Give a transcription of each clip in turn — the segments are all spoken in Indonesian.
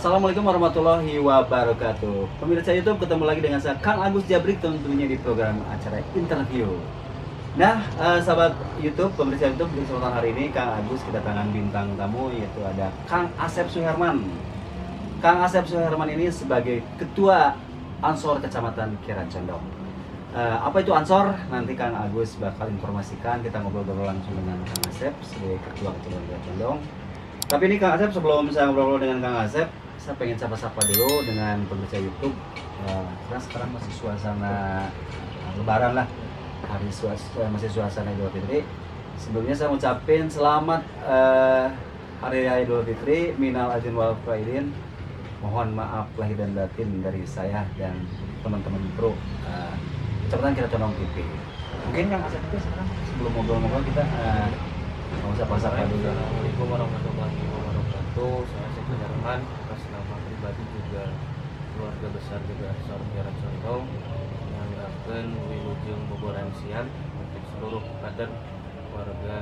Assalamualaikum warahmatullahi wabarakatuh. Pemirsa YouTube, ketemu lagi dengan saya Kang Agus Jabrik, tentunya di program acara interview. Nah, sahabat YouTube, pemirsa YouTube, di kesempatan hari ini Kang Agus kedatangan bintang tamu, yaitu ada Kang Asep Suherman. Kang Asep Suherman ini sebagai Ketua Ansor Kecamatan Kiara Condong. Apa itu Ansor? Nanti Kang Agus bakal informasikan. Kita ngobrol-ngobrol langsung dengan Kang Asep sebagai Ketua Kecamatan Kiara Condong. Tapi ini Kang Asep, sebelum saya ngobrol dengan Kang Asep, saya pengen sapa-sapa dulu dengan pemirsa YouTube. Karena sekarang masih suasana Lebaran lah, masih suasana Idul Fitri. Sebelumnya saya ucapin selamat Hari Raya Idul Fitri, minal aidin wal faizin. Mohon maaf lahir dan batin dari saya dan teman-teman pro Kecamatan Kiara Condong TV. Mungkin Kang Asep itu sekarang sebelum ngobrol-ngobrol kita mau sapa-sapa dulu. Assalamualaikum warahmatullahi wabarakatuh. Saya Asep Suherman, atas nama pribadi juga keluarga besar juga Ansor Kiara Condong yang akan wilujeng boboran sian untuk seluruh kader warga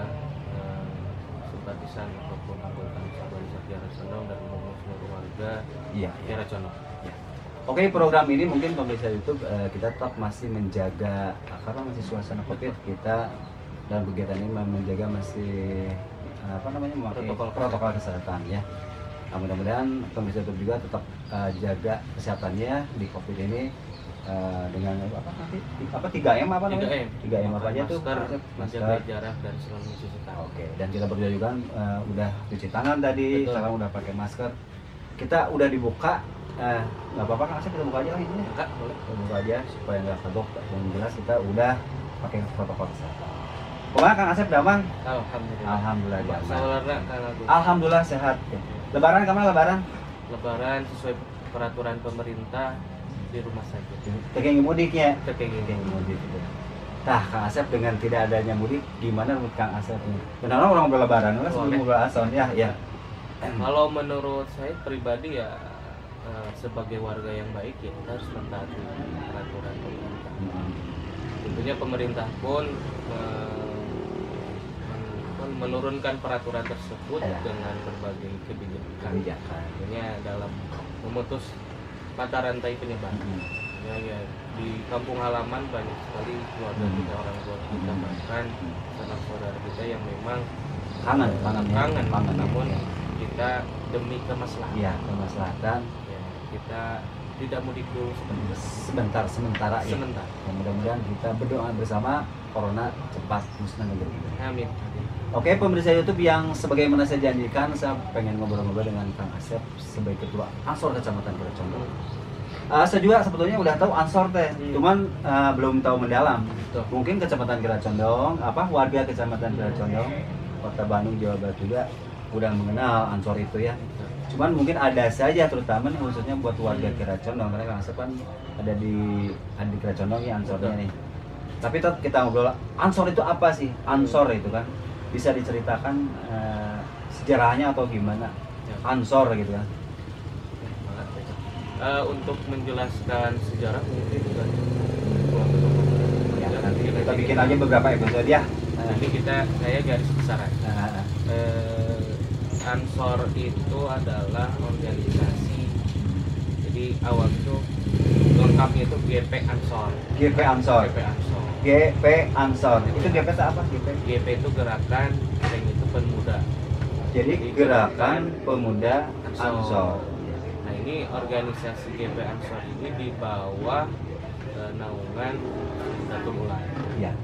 simpatisan ataupun anggota Ansor Kiara Condong dan seluruh warga Kiara Condong. Oke, program ini mungkin pemirsa YouTube kita tetap masih menjaga karena masih suasana Covid, kita dan kegiatan ini menjaga masih memakai protokol kesehatan ya. Mudah-mudahan pemirsa YouTube juga tetap jaga kesehatannya di Covid ini dengan apa 3M apa namanya? 3M apa aja tuh? Menjaga jarak dan selalu mencuci tangan. Oke, dan kita berdua juga udah cuci tangan tadi. Betul. Sekarang udah pakai masker. Kita udah dibuka, nggak apa-apa Kang Asep, kita buka aja lah ini. Enggak, boleh. Kita buka aja supaya nggak kagok. Yang jelas kita udah pakai protokol kesehatan. Kemana Kang Asep damang? Alhamdulillah. Alhamdulillah damang. Alhamdulillah sehat. Lebaran kemana Lebaran? Lebaran sesuai peraturan pemerintah di rumah saja. Tekeng mudik ya? Tekeng mudik. Nah, Kang Asep dengan tidak adanya mudik, gimana menurut Kang Asep? Benar orang berlebaran, sebelum ngobrol ason ya. Kalau menurut saya pribadi ya sebagai warga yang baik ya kita harus mentaati peraturan pemerintah. Tentunya pemerintah pun menurunkan peraturan tersebut dengan berbagai kebijakan. Tentunya dalam memutus mata rantai penyebaran. Ya, di kampung halaman banyak sekali keluarga kita, orang tua kita, bahkan sanak saudara kita yang memang kangen, namun kita demi kemaslahatan. Iya, kemaslahatan. Ya, kita tidak mudik dulu sementara. Ya. Mudah-mudahan kita berdoa bersama corona cepat musnah negeri kita. Amin. Oke, pemirsa YouTube, yang sebagaimana saya janjikan, saya pengen ngobrol-ngobrol dengan Kang Asep sebagai Ketua Ansor Kecamatan Kiara Condong. Saya juga sebetulnya udah tahu Ansor teh, cuman belum tahu mendalam. Mungkin Kecamatan Kiara Condong, warga Kecamatan Kiara Condong, Kota Bandung, Jawa Barat juga udah mengenal Ansor itu ya. Cuman mungkin ada saja, terutama nih khususnya buat warga Kiara Condong, karena Kang Asep kan ada di Kiara Condong ya Ansornya nih. Tapi tetap kita ngobrol, Ansor itu apa sih? Ansor itu kan bisa diceritakan sejarahnya atau gimana? Ansor gitu kan. Untuk menjelaskan sejarah mungkin juga nanti kita bikin aja beberapa episode ya. Ini saya garis besar aja. Ansor itu adalah organisasi. Jadi awal itu lengkapnya itu GP Ansor. GP Ansor. Itu GP itu apa? GP itu gerakan, yang itu pemuda. Jadi gerakan pemuda Ansor. Nah, ini organisasi GP Ansor ini di bawah naungan Datul Ulama. Ya.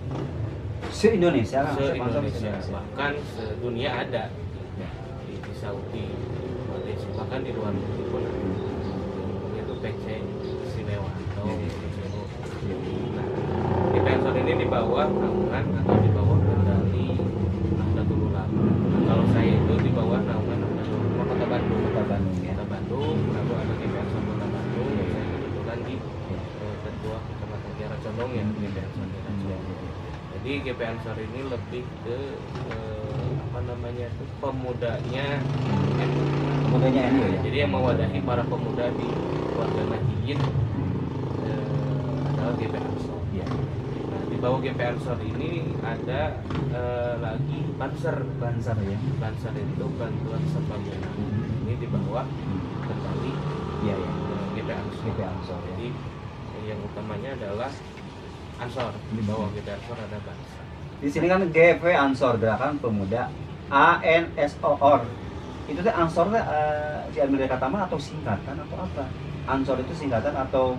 Se-Indonesia kan? Se-Indonesia, bahkan sedunia ada. Di Saudi, Malaysia, bahkan di luar negeri pun ada. Itu PC Simewa atau PCO. Nah, GP Ansor ini di bawah naungan atau di bawah kendali Datul Ulama. Kalau saya itu di bawah naungan Kota Bandung. Kota Bandung, lalu ada GP Ansor Kota Bandung. Saya kebetulan di Ketua Kecamatan Kiara Condong ya, GP Ansor Kiara Condong. Jadi GP Ansor ini lebih ke pemudanya NU ya. Jadi yang mewadahi para pemuda di warga Nahdliyin adalah GP Ansor. Ya. Nah, di bawah GP Ansor ini ada lagi Banser ya. Banser itu bantuan serbaguna. Ini di bawah Kendali, Iya, iya. GP Ansor. GP Ansor ya. Jadi yang utamanya adalah Ansor. Di bawah GP Ansor ada Bangsa. Di sini kan GP Ansor, Gerakan Pemuda ANSOR. Itu teh Ansor teh diambil dari kata mana atau singkatan atau apa? Ansor itu singkatan atau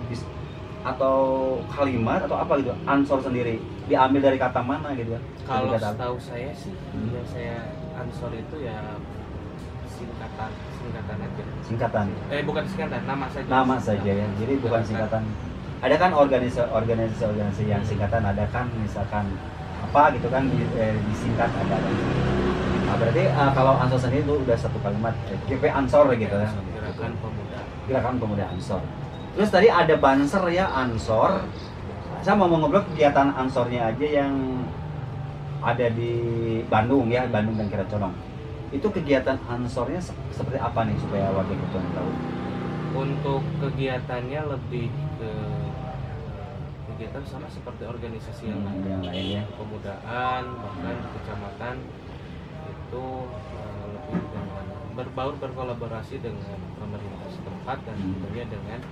kalimat atau apa gitu? Ansor sendiri diambil dari kata mana gitu? Kalau setahu saya sih, yang saya Ansor itu ya singkatan aja. Singkatan. Bukan singkatan, nama saja. Nama saja ya. Jadi bukan singkatan. Ada kan organisasi yang singkatan, ada kan misalkan apa gitu kan disingkat ada. Nah, berarti kalau Ansor sendiri itu udah satu kalimat GP Ansor gitu ya. Gerakan Pemuda Ansor. Terus tadi ada Banser ya, Ansor. Saya mau ngobrol kegiatan Ansornya aja yang ada di Bandung ya, Bandung dan Kiraconong. Itu kegiatan Ansornya seperti apa nih supaya warga Kiraconong tahu? Untuk kegiatannya lebih ke kegiatan sama seperti organisasi yang lain ya. Kepemudaan, bahkan di kecamatan itu lebih dengan berkolaborasi dengan pemerintah setempat dan tentunya dengan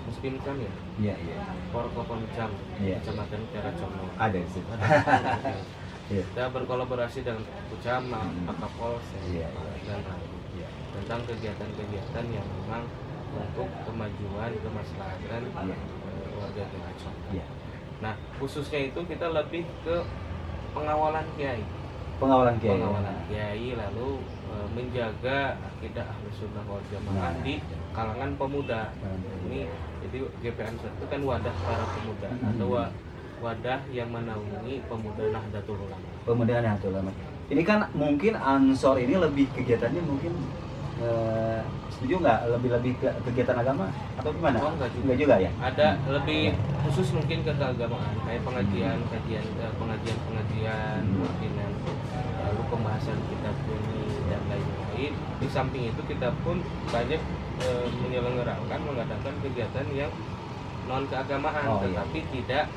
Muspimcam ya. Iya, iya. Forkopimcam Kecamatan Kiraconong. Ada di situ. Kita berkolaborasi dengan Pucama, Pakapolres dan tentang kegiatan-kegiatan yang memang untuk kemajuan kemaslahatan warga Kiraconong. Nah, khususnya itu kita lebih ke pengawalan kiai. Pengawalan kiai lalu menjaga akidah Ahlus Sunnah wal Jamaah di kalangan pemuda. Ini jadi GP Ansor itu kan wadah para pemuda atau wadah yang menaungi pemuda Nahdlatul Ulama. Pemuda Nahdlatul Ulama. Ini kan mungkin Ansor ini lebih kegiatannya mungkin setuju nggak lebih ke kegiatan agama atau gimana? Oh, enggak juga ya? Ada lebih khusus mungkin ke keagamaan kayak pengajian rutinan, lalu pembahasan kitab ini dan lain-lain. Di samping itu kita pun banyak menyelenggarakan mengadakan kegiatan yang non keagamaan, tetapi tidak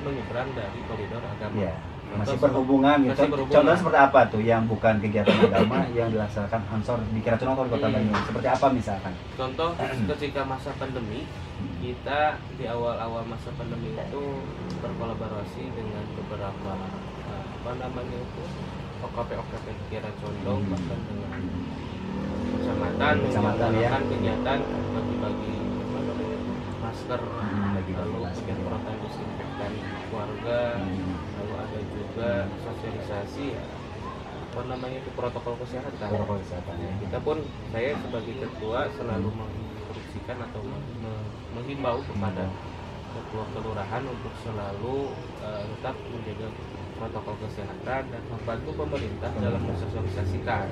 menyeberang dari koridor agama. Yeah. Masih berhubungan gitu. Contohnya seperti apa tuh yang bukan kegiatan agama yang dilaksanakan Ansor di Kiraconong atau di Kota Bandung? Seperti apa misalkan? Contoh ketika masa pandemi, kita di awal-awal masa pandemi itu berkolaborasi dengan beberapa OKP Kiraconong bahkan dengan kecamatan menjalankan kegiatan bagi-bagi masker, lalu penyemprotan disinfektan warga, lalu ada juga sosialisasi itu protokol kesehatan. Kita pun, saya sebagai ketua selalu menginstruksikan atau menghimbau kepada ketua kelurahan untuk selalu tetap menjaga protokol kesehatan dan membantu pemerintah dalam mensosialisasikan.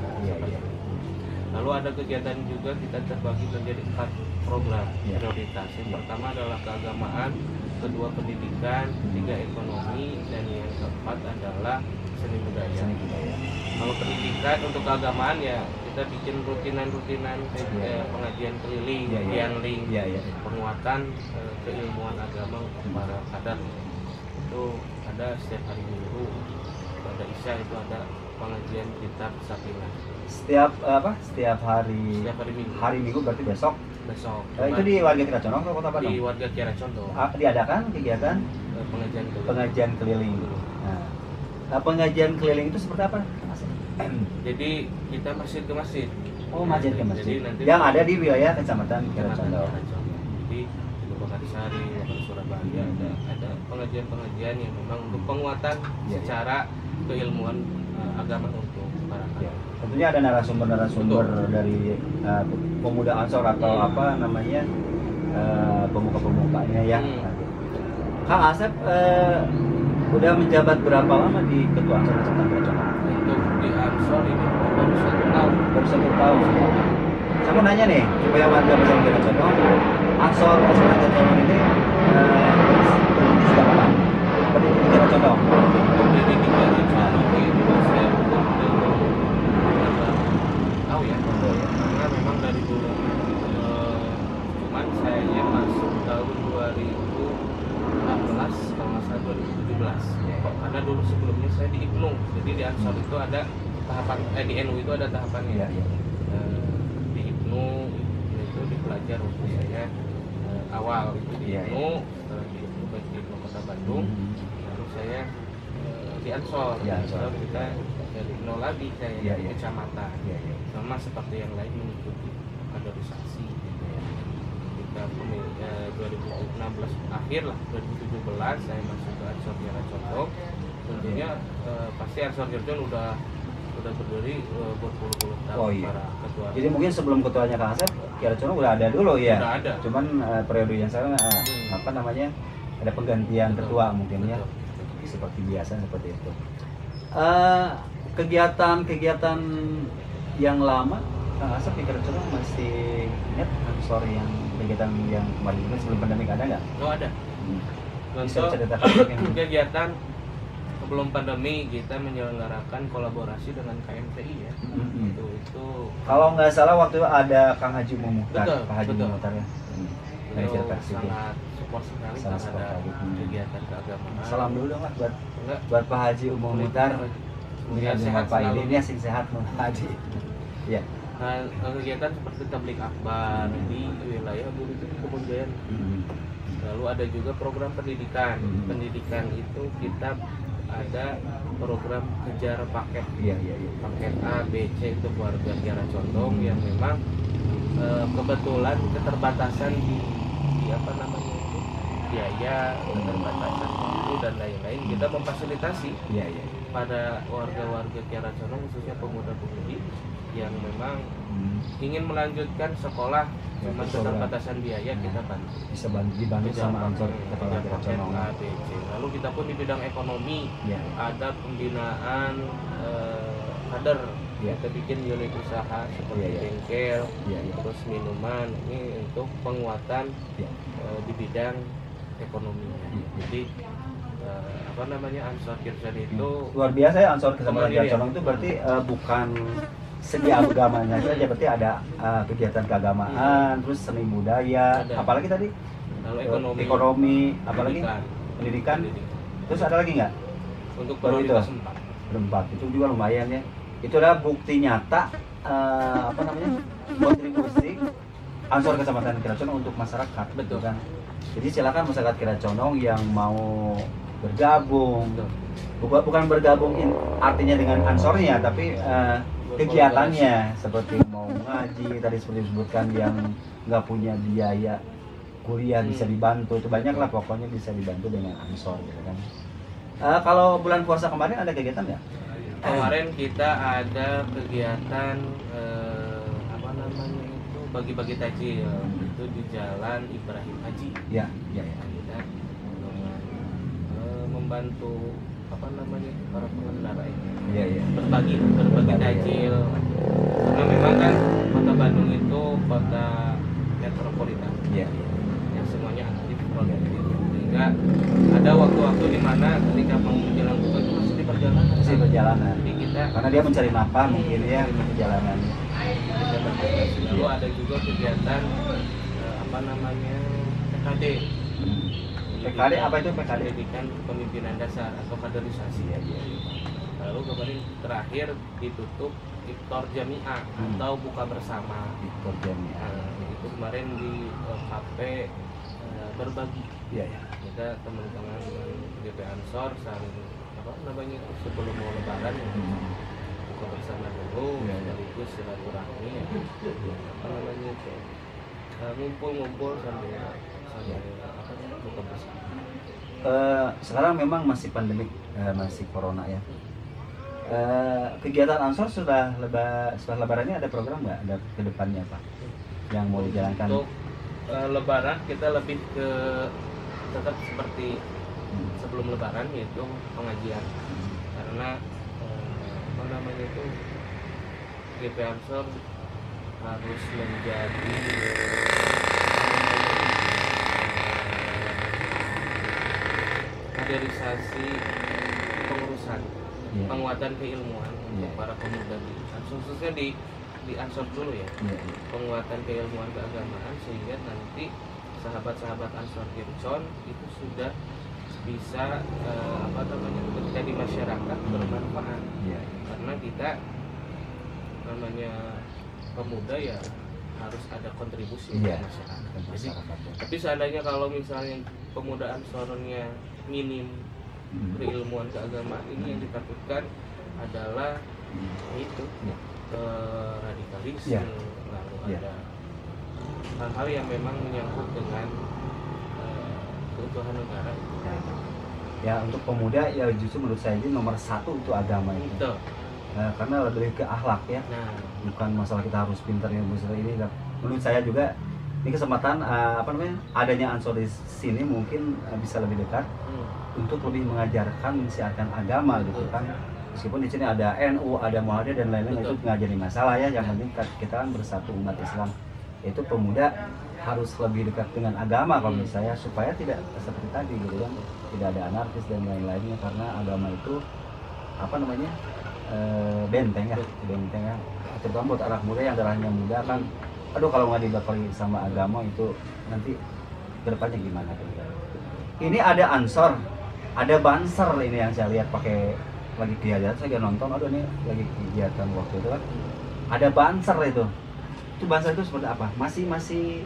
Lalu ada kegiatan juga kita terbagi menjadi 4 program prioritas. Yang pertama adalah keagamaan, kedua pendidikan, ketiga ekonomi, dan yang keempat adalah seni budaya. Kalau pendidikan untuk keagamaan ya kita bikin rutinan pengajian keliling, dianling, penguatan keilmuan agama untuk para kader. Itu ada setiap hari Minggu, pada Isya itu ada pengajian kitab Safinah. Setiap hari Minggu. Hari Minggu berarti besok. Itu di warga Kiraconong atau Kota Bandung? Di warga Kiraconong. Diadakan kegiatan pengajian keliling. Nah, pengajian keliling itu seperti apa? Jadi kita masjid ke masjid. Oh, masjid ke masjid. Yang ada di wilayah Kecamatan Kiraconong. Jadi di Bakarsari, Surabaya ada pengajian yang memang untuk penguatan secara keilmuan agama untuk para tentunya ada narasumber dari pemuda Ansor atau apa namanya pemuka-pemukanya ya. Kang Asep udah menjabat berapa lama di Ketua Ansor Kecamatan Kiraconong? Untuk di Ansor ini baru 1 tahun. Baru 1 tahun. Saya mau nanya nih supaya warga bisa Kiraconong, Ansor Kecamatan Kiraconong ini berdiri sejak kapan? Berdiri di Kiraconong. Berdiri di Kiraconong itu saya tahu ya, karena memang dari dulu cuman saya masuk tahun 2016 kalau nggak salah 2017 karena dulu sebelumnya saya di IPNU, jadi di Ansor itu ada tahapan di NU itu ada tahapannya. belajar waktu saya awal itu di Iya, UNU, setelah di UNU baik di Kota Bandung, lalu saya di Ansor. Di Ansor. Kita dari nol lagi saya Iya, di iya. kecamatan, Iya, iya. sama seperti yang lain mengikuti kaderisasi. Ketika 2016 akhir lah, 2017 saya masuk ke Ansor Kiara Condong. Tentunya pasti Ansor Kiara Condong udah berdiri berpuluh-puluh tahun. Oh, iya. Para ketua. Jadi mungkin sebelum ketuanya Kang Asep, Kiara Condong udah ada dulu ya. Udah ada. Cuman periode yang sekarang apa namanya, ada penggantian Betul. ketua mungkin ya. Betul. Seperti biasa seperti itu. Kegiatan-kegiatan yang lama Kang Asep di Kiara Condong masih ingat Ansor yang kegiatan yang kemarin itu sebelum pandemi ada nggak? Oh ada. Bisa Contoh ceritakan mungkin. kegiatan sebelum pandemi kita menyelenggarakan kolaborasi dengan KMTI ya. Itu Kalau nggak salah waktu itu ada Kang Haji Muhtar, Betul, Pak Haji betul. Muhtar ya. Dari beliau Cirebon City. sangat support sekali Sangat support terhadap sekali. kegiatan keagamaan. Salam dulu dong Mas buat Enggak, Pak Haji Muhtar. semoga Dengan sehat Pak selalu. ini asing sehat Pak Haji. Ya. Nah, kegiatan seperti tablik akbar di wilayah Bukit Kebun Jaya. Lalu ada juga program pendidikan. Pendidikan itu kita ada program kejar paket. Iya, iya, iya. Paket A, B, C itu keluarga Kiara Condong yang memang kebetulan keterbatasan di apa namanya itu biaya, keterbatasan waktu dan lain-lain, kita memfasilitasi Iya, iya. pada warga-warga Kiara Condong khususnya pemuda-pemudi yang memang ingin melanjutkan sekolah Ya, cuma betul, keterbatasan biaya kita bantu. Bisa dibantu sama Ansor Kepala Kiara paket Condong. A, B, C. Lalu kita pun di bidang ekonomi Iya. ada pembinaan kader. Iya. Kita bikin unit usaha seperti Iya, iya. bengkel, Iya, iya. terus minuman, ini untuk penguatan Iya. di bidang ekonomi. Iya. Jadi apa namanya Ansor Kirsan itu Luar biasa ya Ansor Kepala Kiara Kemandirian. Condong itu berarti bukan segi agamanya saja, berarti ada kegiatan keagamaan, terus seni budaya, Ada. apalagi tadi lalu ekonomi, apalagi pendidikan. pendidikan. Terus ada lagi nggak? Untuk Baru itu? prioritas 4. Berempat itu juga lumayan ya. Itu adalah bukti nyata apa namanya, kontribusi Ansor Kecamatan Kiara Condong untuk masyarakat. Betul. Kan? Jadi silakan masyarakat Kiara Condong yang mau bergabung, bukan bergabung artinya dengan Ansornya, tapi kegiatannya seperti mau ngaji tadi seperti disebutkan, yang nggak punya biaya kuliah bisa dibantu, itu banyak lah pokoknya bisa dibantu dengan Ansor gitu kan. Kalau bulan puasa kemarin ada kegiatan nggak? Kemarin kita ada kegiatan apa namanya itu bagi-bagi takjil itu di Jalan Ibrahim Haji. Ya, ya, ya. Kita membantu apa namanya itu para pengendara ini Iya, iya. berbagi takjil karena memang kan Kota Bandung itu kota metropolitan Iya, iya. yang semuanya aktif produktif, sehingga ada waktu-waktu di mana ketika mau menjelang buka itu masih di perjalanan. Masih berjalanan. Jadi kita Karena dia mencari nafkah mungkin ya perjalanannya. kita berprestasi. Lalu ada juga kegiatan apa namanya PKD. PKD apa itu PKD? Pendidikan Kepemimpinan Dasar atau kaderisasi. Iya, iya. Lalu kemarin terakhir ditutup iftar jamiah atau buka bersama. Victor Jamia. Itu kemarin di kafe berbagi. Iya, iya. Kita teman-teman GP Ansor saling apa namanya itu sebelum mau lebaran buka bersama dulu, Iya, iya. sekaligus silaturahmi ya. Apa namanya itu ngumpul-ngumpul sambil apa namanya buka bersama. Sekarang memang masih pandemik, masih corona ya. Kegiatan Ansor setelah lebarannya ada program nggak? Ada ke depannya apa yang mau dijalankan? Untuk lebaran kita lebih ke tetap seperti sebelum lebaran, yaitu pengajian. Karena apa namanya itu GP Ansor harus menjadi kaderisasi pengurusan, Iya. penguatan keilmuan untuk Iya. para pemuda di Ansor, khususnya di Ansor dulu ya. Iya, iya. Penguatan keilmuan keagamaan sehingga nanti sahabat-sahabat Ansor Kircon itu sudah bisa apa namanya ketika di masyarakat bermanfaat. Iya. Karena kita namanya pemuda ya harus ada kontribusi Iya, dari masyarakat. ke Jadi, masyarakat ya. tapi seandainya kalau misalnya pemuda Ansor-nya minim keilmuan keagamaan, ini yang ditakutkan adalah itu Iya. radikalisme, Iya. lalu Iya. ada hal-hal yang memang menyangkut dengan keutuhan negara. Ya untuk pemuda ya justru menurut saya ini nomor satu itu agama itu. Betul. Karena lebih ke akhlak ya, Nah, bukan masalah kita harus pintar ya ini. Menurut saya juga ini kesempatan adanya Ansor di sini mungkin bisa lebih dekat untuk lebih mengajarkan mensiarkan agama gitu kan. Meskipun di sini ada NU, ada Muhammadiyah dan lain-lain, itu nggak jadi masalah ya. Yang penting kita kan bersatu umat Islam. Itu pemuda harus lebih dekat dengan agama kalau menurut saya, supaya tidak seperti tadi gitu kan, tidak ada anarkis dan lain-lainnya, karena agama itu benteng ya, terutama buat anak muda yang darahnya muda kan, aduh kalau nggak dibekali sama agama itu nanti kedepannya gimana tuh. Ini ada Ansor, ada Banser ini yang saya lihat pakai lagi kegiatan, saya nonton, aduh ini lagi kegiatan waktu itu kan, ada Banser itu Banser itu seperti apa? Masih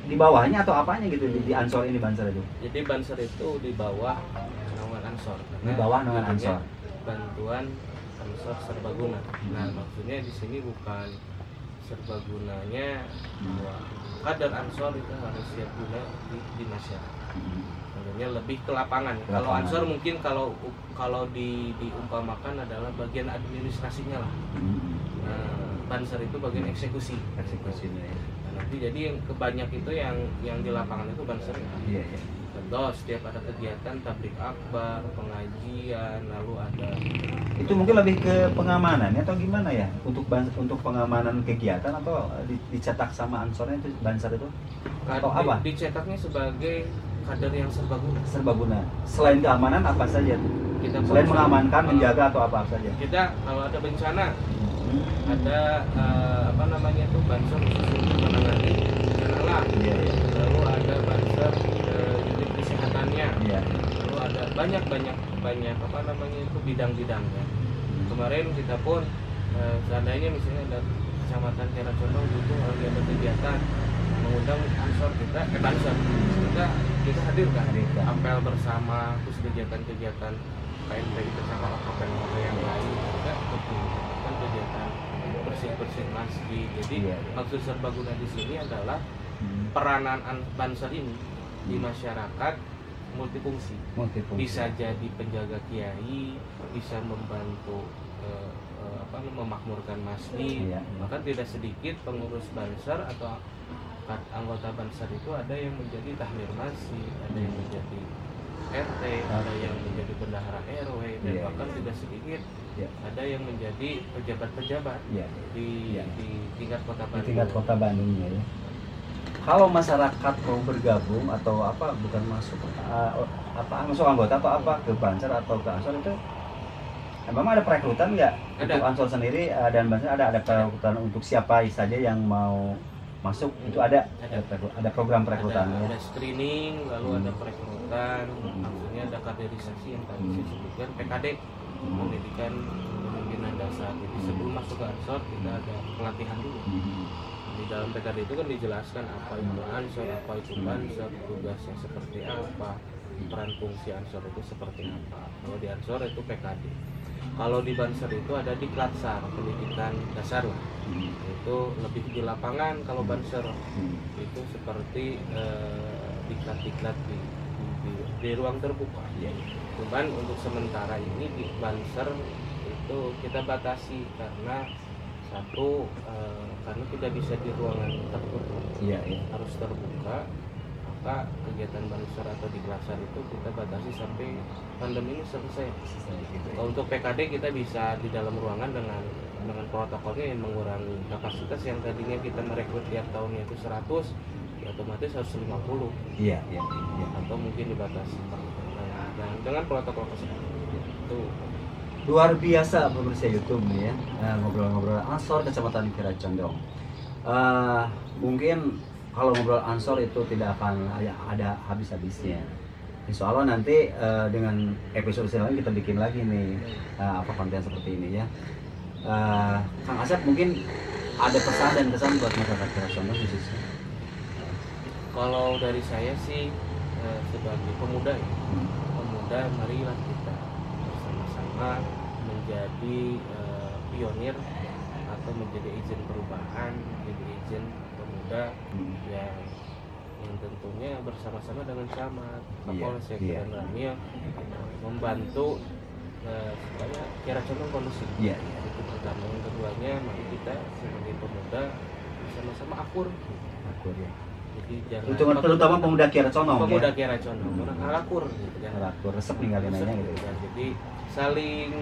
di bawahnya atau apanya gitu di Ansor ini Banser itu? jadi Banser itu di bawah naungan Ansor. Di bawah naungan Ansor. Bantuan Ansor Serbaguna. Nah, maksudnya di sini bukan serbagunanya bahwa kader Ansor itu harus siap guna di masyarakat. Maksudnya lebih ke lapangan. Kalau Ansor mungkin kalau diumpamakan adalah bagian administrasinya lah. Nah, Banser itu bagian eksekusinya ya. Nah, nanti jadi yang kebanyak itu yang di lapangan itu Banser. Iya. Contoh, setiap ada kegiatan tablik akbar, pengajian, lalu ada itu mungkin lebih ke pengamanan atau gimana ya, untuk pengamanan kegiatan, atau dicetak sama Ansornya itu Banser itu atau apa? Dicetaknya sebagai kader yang serbaguna. Selain keamanan apa saja tuh? Selain mengamankan, menjaga atau apa saja? Kita kalau ada bencana, ada Banser khusus untuk menangani bencana alam. Lalu ada Banser unit kesehatannya. Lalu ada banyak bidang-bidangnya. Kemarin kita pun seandainya misalnya ada kecamatan Kiara Condong butuh lagi ada kegiatan mengundang Ansor Banser, kita hadirkan apel bersama, terus kegiatan KMP itu sama apel yang lain juga untuk kegiatan bersih masjid. Jadi maksud serbaguna di sini adalah peranan Banser ini di masyarakat multifungsi. Bisa jadi penjaga kiai, bisa membantu memakmurkan masjid. Bahkan tidak sedikit pengurus Banser atau anggota Banser itu ada yang menjadi tahmir masjid, ada yang menjadi RT, ada yang menjadi bendahara RW, dan bahkan tidak sedikit ada yang menjadi pejabat-pejabat di tingkat kota Bandung. Ya. Kalau masyarakat mau bergabung atau bukan masuk anggota atau ke Banser atau ke Ansor itu, memang ada perekrutan nggak untuk Ansor sendiri dan Banser? Ada perekrutan untuk siapa saja yang mau masuk? Itu ada program perekrutan. Ada screening, lalu ada perekrutan, maksudnya ada kaderisasi yang tadi saya sebutkan, PKD, pendidikan kepemimpinan dasar. Jadi sebelum masuk ke Ansor kita ada pelatihan dulu. Di dalam PKD itu kan dijelaskan apa itu Ansor, apa itu Banser, tugasnya seperti apa, peran fungsi Ansor itu seperti apa. Kalau di Ansor itu PKD. Kalau di Banser itu ada di Klatsar, pendidikan dasar lah. Itu lebih di lapangan. Kalau Banser itu seperti diklat-diklat di ruang terbuka. Cuman untuk sementara ini di Banser itu kita batasi karena karena tidak bisa di ruangan tertutup, harus terbuka. Maka kegiatan Banser atau di Klatsar itu kita batasi sampai pandemi ini selesai. Kalau untuk PKD kita bisa di dalam ruangan dengan protokolnya yang mengurangi kapasitas yang tadinya kita merekrut tiap tahunnya itu 100, ya otomatis 150. Atau mungkin dibatasi. Nah, dengan protokol kesehatan itu luar biasa pemirsa YouTube nih ya, ngobrol-ngobrol Ansor Kecamatan Kiara Condong. Mungkin kalau ngobrol Ansor itu tidak akan ada habis-habisnya. Insya Allah nanti dengan episode lain kita bikin lagi nih konten seperti ini ya. Kang Asep mungkin ada pesan dan kesan buat masyarakat Kira Condong khususnya? Kalau dari saya sih sebagai pemuda ya, pemuda marilah kita bersama-sama menjadi pionir atau menjadi agent perubahan, menjadi agent pemuda yang tentunya bersama-sama dengan camat, Kapolsek dan Ramil membantu supaya Kira Condong kondusif. Itu pertama. Yang keduanya, mari kita sebagai pemuda sama-sama akur ya. Jadi jangan terutama pemuda Kira Condong. Pemuda Kira Condong, orang akur gitu kan. Akur, resep ninggalin aja gitu. Jadi saling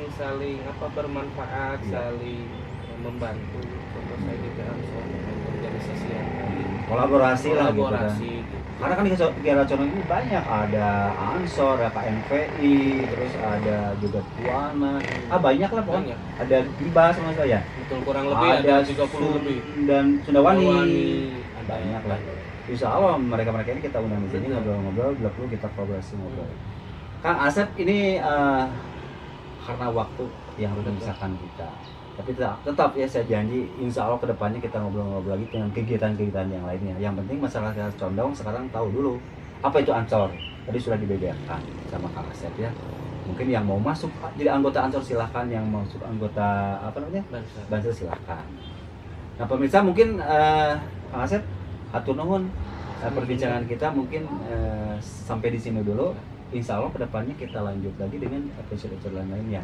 bermanfaat, saling membantu. Contoh saya di Ansor, organisasi yang lain. Kolaborasi lah gitu. Gitu. Karena kan di Kira Condong ini banyak, ada Ansor, ada KNVI, terus ada juga Tuana, banyak lah pokoknya. Ada Giba sama saya. Betul, kurang lebih ada 30 lebih. Dan Sundawani, banyak lah. Insya Allah mereka-mereka ini kita undang di sini ngobrol-ngobrol, bila perlu kita kolaborasi ngobrol. Kang Asep ini karena waktu yang harus memisahkan kita. Tapi tetap ya saya janji, insya Allah kedepannya kita ngobrol-ngobrol lagi dengan kegiatan-kegiatan yang lainnya. Yang penting masyarakat Kira Condong sekarang tahu dulu apa itu Ansor. Tadi sudah dibeberkan sama Kang Asep ya. Mungkin yang mau masuk jadi anggota Ansor silahkan, yang mau masuk anggota Banser silahkan. Nah pemirsa mungkin Kang Asep, hatur nuhun perbincangan kita mungkin sampai di sini dulu. Insya Allah kedepannya kita lanjut lagi dengan episode-episode lainnya.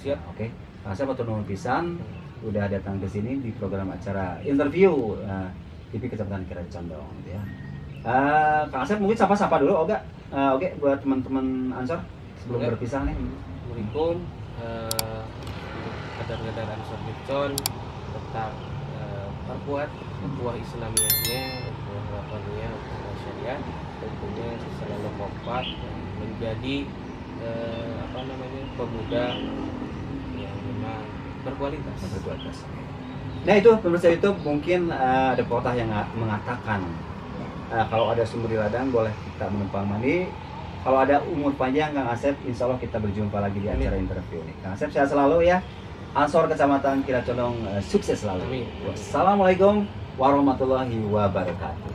Siap. Oke. Kang Asep hatur nuhun pisan udah datang ke sini di program acara interview TV Kecamatan Kira Condong ya. Kang Asep mungkin sapa-sapa dulu oke buat teman-teman Ansor sebelum berpisah nih. Assalamualaikum. Kadar-kadar Ansor Gibson tetap perkuat buah Islamiyahnya, buah wafaniyah, buah syariah, tentunya selalu kompak menjadi pemuda yang memang berkualitas. Nah itu pemirsa YouTube mungkin ada pepatah yang mengatakan kalau ada sumur di ladang boleh kita menumpang mandi. Kalau ada umur panjang Kang Asep, insya Allah kita berjumpa lagi di acara interview ini. Kang Asep sehat selalu ya. Ansor Kecamatan Kira Condong sukses selalu. Wassalamualaikum warahmatullahi wabarakatuh.